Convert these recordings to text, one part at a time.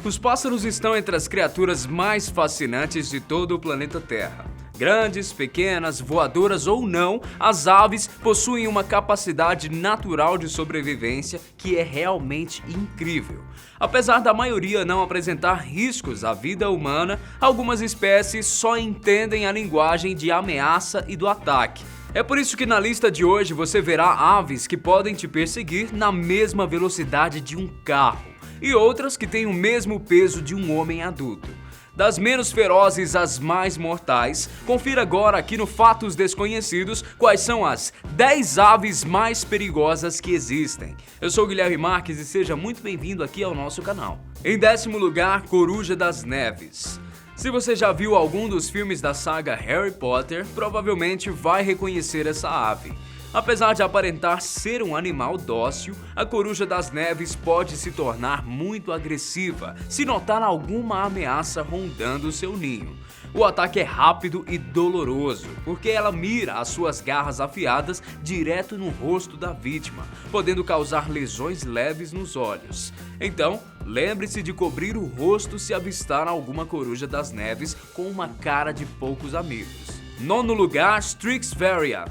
Os pássaros estão entre as criaturas mais fascinantes de todo o planeta Terra. Grandes, pequenas, voadoras ou não, as aves possuem uma capacidade natural de sobrevivência que é realmente incrível. Apesar da maioria não apresentar riscos à vida humana, algumas espécies só entendem a linguagem de ameaça e do ataque. É por isso que na lista de hoje você verá aves que podem te perseguir na mesma velocidade de um carro e outras que têm o mesmo peso de um homem adulto. Das menos ferozes às mais mortais, confira agora aqui no Fatos Desconhecidos quais são as 10 aves mais perigosas que existem. Eu sou o Guilherme Marques e seja muito bem-vindo aqui ao nosso canal. Em 10º lugar, coruja das neves. Se você já viu algum dos filmes da saga Harry Potter, provavelmente vai reconhecer essa ave. Apesar de aparentar ser um animal dócil, a coruja das neves pode se tornar muito agressiva se notar alguma ameaça rondando seu ninho. O ataque é rápido e doloroso, porque ela mira as suas garras afiadas direto no rosto da vítima, podendo causar lesões leves nos olhos. Então, lembre-se de cobrir o rosto se avistar alguma coruja das neves com uma cara de poucos amigos. 9º lugar, Strix varia.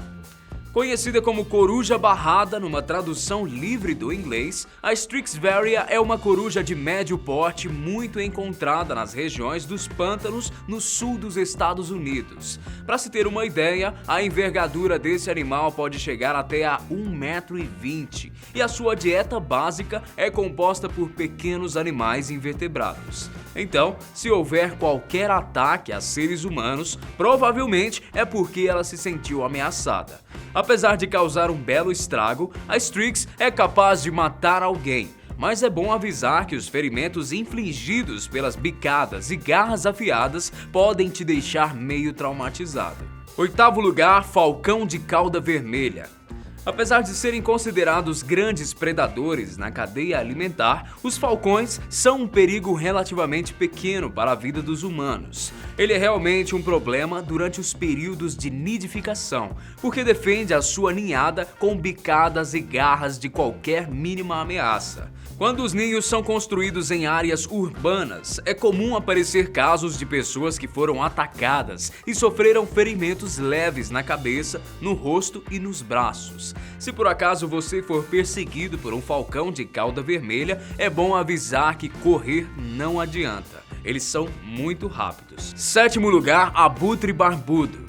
Conhecida como coruja barrada numa tradução livre do inglês, a Strix varia é uma coruja de médio porte muito encontrada nas regiões dos pântanos no sul dos Estados Unidos. Para se ter uma ideia, a envergadura desse animal pode chegar até a 1,20 m e a sua dieta básica é composta por pequenos animais invertebrados. Então, se houver qualquer ataque a seres humanos, provavelmente é porque ela se sentiu ameaçada. Apesar de causar um belo estrago, a Strix é capaz de matar alguém, mas é bom avisar que os ferimentos infligidos pelas bicadas e garras afiadas podem te deixar meio traumatizado. 8º lugar, falcão de cauda vermelha. Apesar de serem considerados grandes predadores na cadeia alimentar, os falcões são um perigo relativamente pequeno para a vida dos humanos. Ele é realmente um problema durante os períodos de nidificação, porque defende a sua ninhada com bicadas e garras de qualquer mínima ameaça. Quando os ninhos são construídos em áreas urbanas, é comum aparecer casos de pessoas que foram atacadas e sofreram ferimentos leves na cabeça, no rosto e nos braços. Se por acaso você for perseguido por um falcão de cauda vermelha, é bom avisar que correr não adianta. Eles são muito rápidos. 7º lugar, abutre barbudo.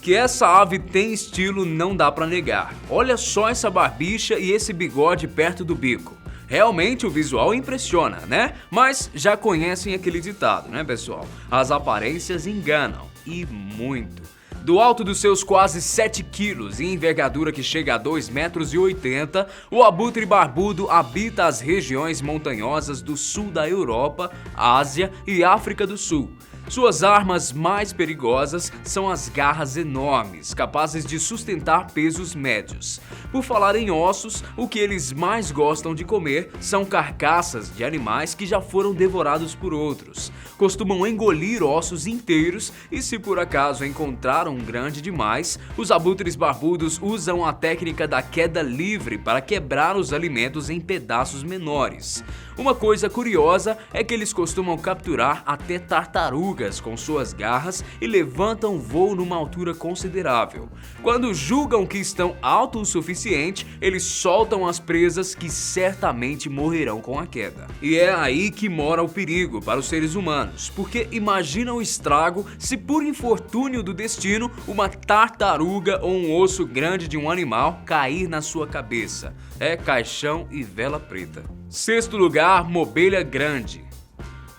Que essa ave tem estilo não dá pra negar. Olha só essa barbicha e esse bigode perto do bico. Realmente o visual impressiona, né? Mas já conhecem aquele ditado, né, pessoal? As aparências enganam, e muito. Do alto dos seus quase 7 quilos e envergadura que chega a 2,80 m, o abutre barbudo habita as regiões montanhosas do sul da Europa, Ásia e África do Sul. Suas armas mais perigosas são as garras enormes, capazes de sustentar pesos médios. Por falar em ossos, o que eles mais gostam de comer são carcaças de animais que já foram devorados por outros. Costumam engolir ossos inteiros e, se por acaso encontrar um grande demais, os abutres barbudos usam a técnica da queda livre para quebrar os alimentos em pedaços menores. Uma coisa curiosa é que eles costumam capturar até tartarugas com suas garras e levantam voo numa altura considerável. Quando julgam que estão altos o suficiente, eles soltam as presas que certamente morrerão com a queda. E é aí que mora o perigo para os seres humanos, porque imagina o estrago se por infortúnio do destino uma tartaruga ou um osso grande de um animal cair na sua cabeça. É caixão e vela preta. 6º lugar, mobelha grande.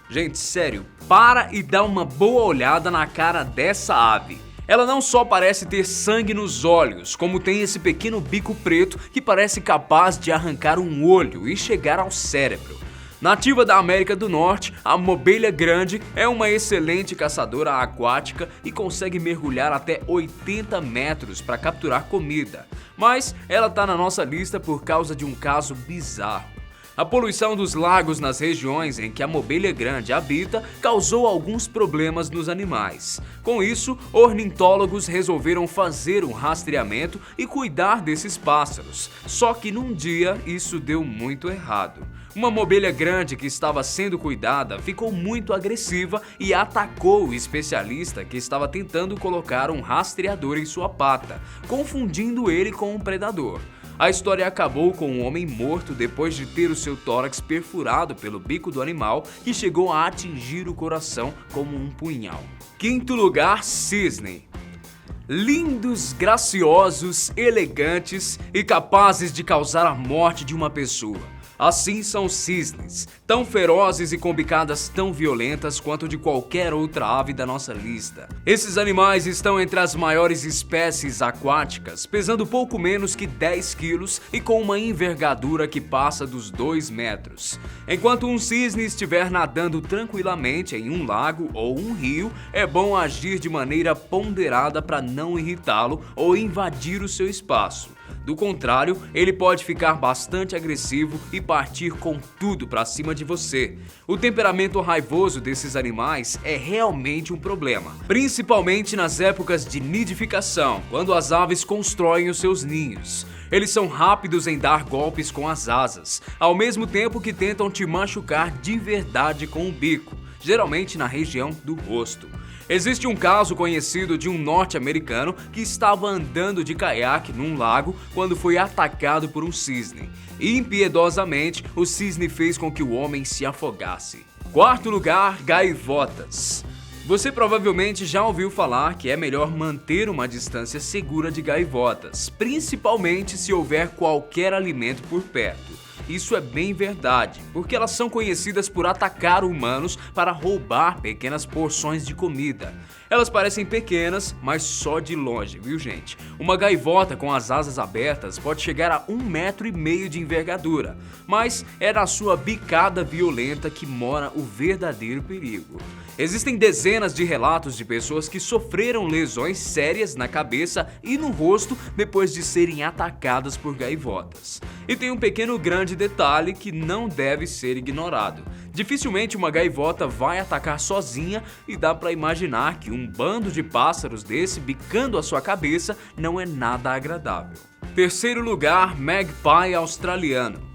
Gente, sério, para e dá uma boa olhada na cara dessa ave. Ela não só parece ter sangue nos olhos, como tem esse pequeno bico preto que parece capaz de arrancar um olho e chegar ao cérebro. Nativa da América do Norte, a mobelha grande é uma excelente caçadora aquática e consegue mergulhar até 80 metros para capturar comida. Mas ela está na nossa lista por causa de um caso bizarro. A poluição dos lagos nas regiões em que a mobelha grande habita causou alguns problemas nos animais. Com isso, ornitólogos resolveram fazer um rastreamento e cuidar desses pássaros. Só que num dia isso deu muito errado. Uma mobília grande que estava sendo cuidada ficou muito agressiva e atacou o especialista que estava tentando colocar um rastreador em sua pata, confundindo ele com um predador. A história acabou com um homem morto depois de ter o seu tórax perfurado pelo bico do animal, que chegou a atingir o coração como um punhal. Quinto lugar, cisne. Lindos, graciosos, elegantes e capazes de causar a morte de uma pessoa. Assim são os cisnes, tão ferozes e com bicadas tão violentas quanto de qualquer outra ave da nossa lista. Esses animais estão entre as maiores espécies aquáticas, pesando pouco menos que 10 quilos e com uma envergadura que passa dos 2 metros. Enquanto um cisne estiver nadando tranquilamente em um lago ou um rio, é bom agir de maneira ponderada para não irritá-lo ou invadir o seu espaço. Do contrário, ele pode ficar bastante agressivo e partir com tudo para cima de você. O temperamento raivoso desses animais é realmente um problema, principalmente nas épocas de nidificação, quando as aves constroem os seus ninhos. Eles são rápidos em dar golpes com as asas, ao mesmo tempo que tentam te machucar de verdade com o bico, geralmente na região do rosto. Existe um caso conhecido de um norte-americano que estava andando de caiaque num lago quando foi atacado por um cisne. Impiedosamente, o cisne fez com que o homem se afogasse. Quarto lugar, gaivotas. Você provavelmente já ouviu falar que é melhor manter uma distância segura de gaivotas, principalmente se houver qualquer alimento por perto. Isso é bem verdade, porque elas são conhecidas por atacar humanos para roubar pequenas porções de comida. Elas parecem pequenas, mas só de longe, viu gente? Uma gaivota com as asas abertas pode chegar a 1,5 metros de envergadura, mas é na sua bicada violenta que mora o verdadeiro perigo. Existem dezenas de relatos de pessoas que sofreram lesões sérias na cabeça e no rosto depois de serem atacadas por gaivotas. E tem um pequeno grande detalhe que não deve ser ignorado. Dificilmente uma gaivota vai atacar sozinha e dá para imaginar que um bando de pássaros desse bicando a sua cabeça não é nada agradável. Terceiro lugar, magpie australiano.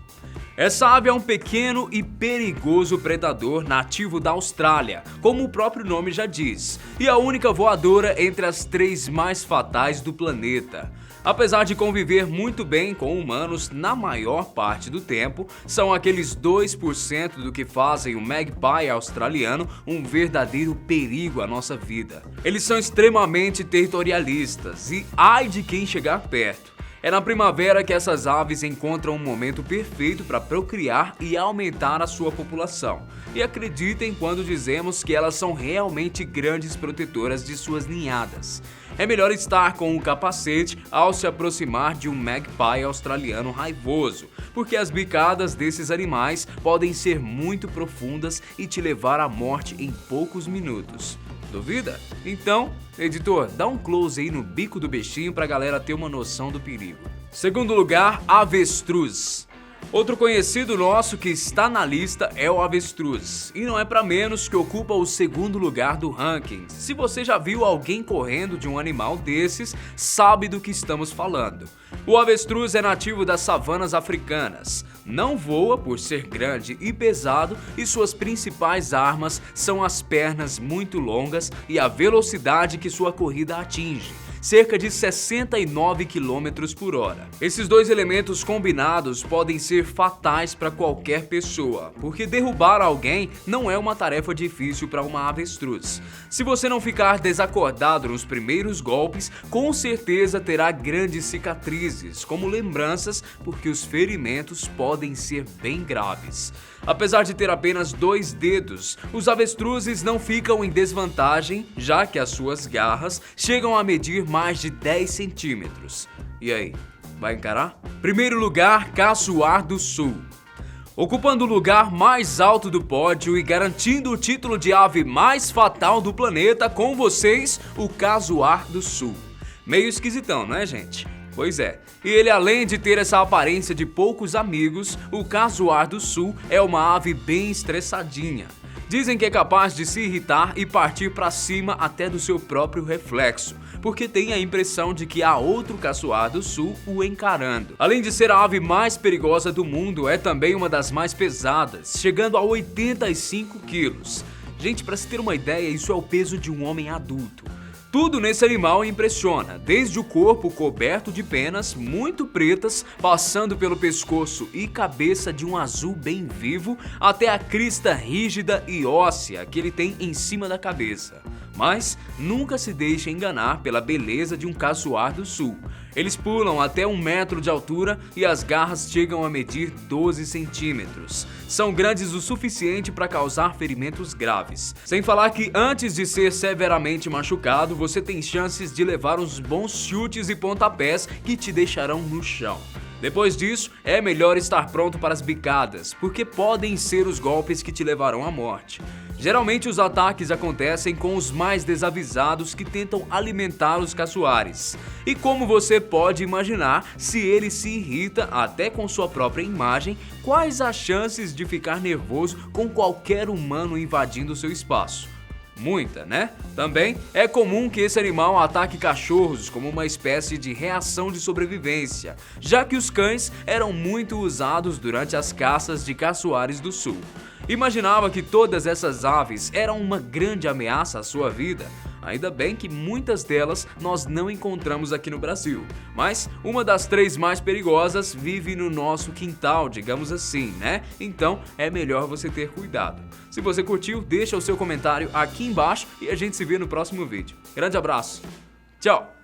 Essa ave é um pequeno e perigoso predador nativo da Austrália, como o próprio nome já diz, e a única voadora entre as 3 mais fatais do planeta. Apesar de conviver muito bem com humanos na maior parte do tempo, são aqueles 2% do que fazem o magpie australiano um verdadeiro perigo à nossa vida. Eles são extremamente territorialistas e ai de quem chegar perto. É na primavera que essas aves encontram um momento perfeito para procriar e aumentar a sua população. E acreditem quando dizemos que elas são realmente grandes protetoras de suas ninhadas. É melhor estar com um capacete ao se aproximar de um magpie australiano raivoso, porque as bicadas desses animais podem ser muito profundas e te levar à morte em poucos minutos. Duvida? Então, editor, dá um close aí no bico do bichinho pra galera ter uma noção do perigo. Segundo lugar, avestruz. Outro conhecido nosso que está na lista é o avestruz, e não é para menos que ocupa o segundo lugar do ranking. Se você já viu alguém correndo de um animal desses, sabe do que estamos falando. O avestruz é nativo das savanas africanas, não voa por ser grande e pesado e suas principais armas são as pernas muito longas e a velocidade que sua corrida atinge. Cerca de 69 km por hora. Esses dois elementos combinados podem ser fatais para qualquer pessoa, porque derrubar alguém não é uma tarefa difícil para uma avestruz. Se você não ficar desacordado nos primeiros golpes, com certeza terá grandes cicatrizes, como lembranças, porque os ferimentos podem ser bem graves. Apesar de ter apenas 2 dedos, os avestruzes não ficam em desvantagem, já que as suas garras chegam a medir mais de 10 centímetros. E aí, vai encarar? Primeiro lugar, caçoar do sul. Ocupando o lugar mais alto do pódio e garantindo o título de ave mais fatal do planeta, com vocês, o caçoar do sul. Meio esquisitão, né, gente? Pois é, e ele, além de ter essa aparência de poucos amigos, o caçoar do sul é uma ave bem estressadinha. Dizem que é capaz de se irritar e partir para cima até do seu próprio reflexo, porque tem a impressão de que há outro caçoar do sul o encarando. Além de ser a ave mais perigosa do mundo, é também uma das mais pesadas, chegando a 85 quilos. Gente, para se ter uma ideia, isso é o peso de um homem adulto. Tudo nesse animal impressiona, desde o corpo coberto de penas muito pretas, passando pelo pescoço e cabeça de um azul bem vivo, até a crista rígida e óssea que ele tem em cima da cabeça. Mas nunca se deixe enganar pela beleza de um caçoar do sul. Eles pulam até 1 metro de altura e as garras chegam a medir 12 centímetros. São grandes o suficiente para causar ferimentos graves. Sem falar que antes de ser severamente machucado, você tem chances de levar uns bons chutes e pontapés que te deixarão no chão. Depois disso, é melhor estar pronto para as bicadas, porque podem ser os golpes que te levarão à morte. Geralmente os ataques acontecem com os mais desavisados que tentam alimentar os caçoares. E como você pode imaginar, se ele se irrita até com sua própria imagem, quais as chances de ficar nervoso com qualquer humano invadindo seu espaço? Muita, né? Também é comum que esse animal ataque cachorros como uma espécie de reação de sobrevivência, já que os cães eram muito usados durante as caças de caçoares do sul. Imaginava que todas essas aves eram uma grande ameaça à sua vida? Ainda bem que muitas delas nós não encontramos aqui no Brasil, mas uma das 3 mais perigosas vive no nosso quintal, digamos assim, né? Então é melhor você ter cuidado. Se você curtiu, deixa o seu comentário aqui embaixo e a gente se vê no próximo vídeo. Grande abraço, tchau!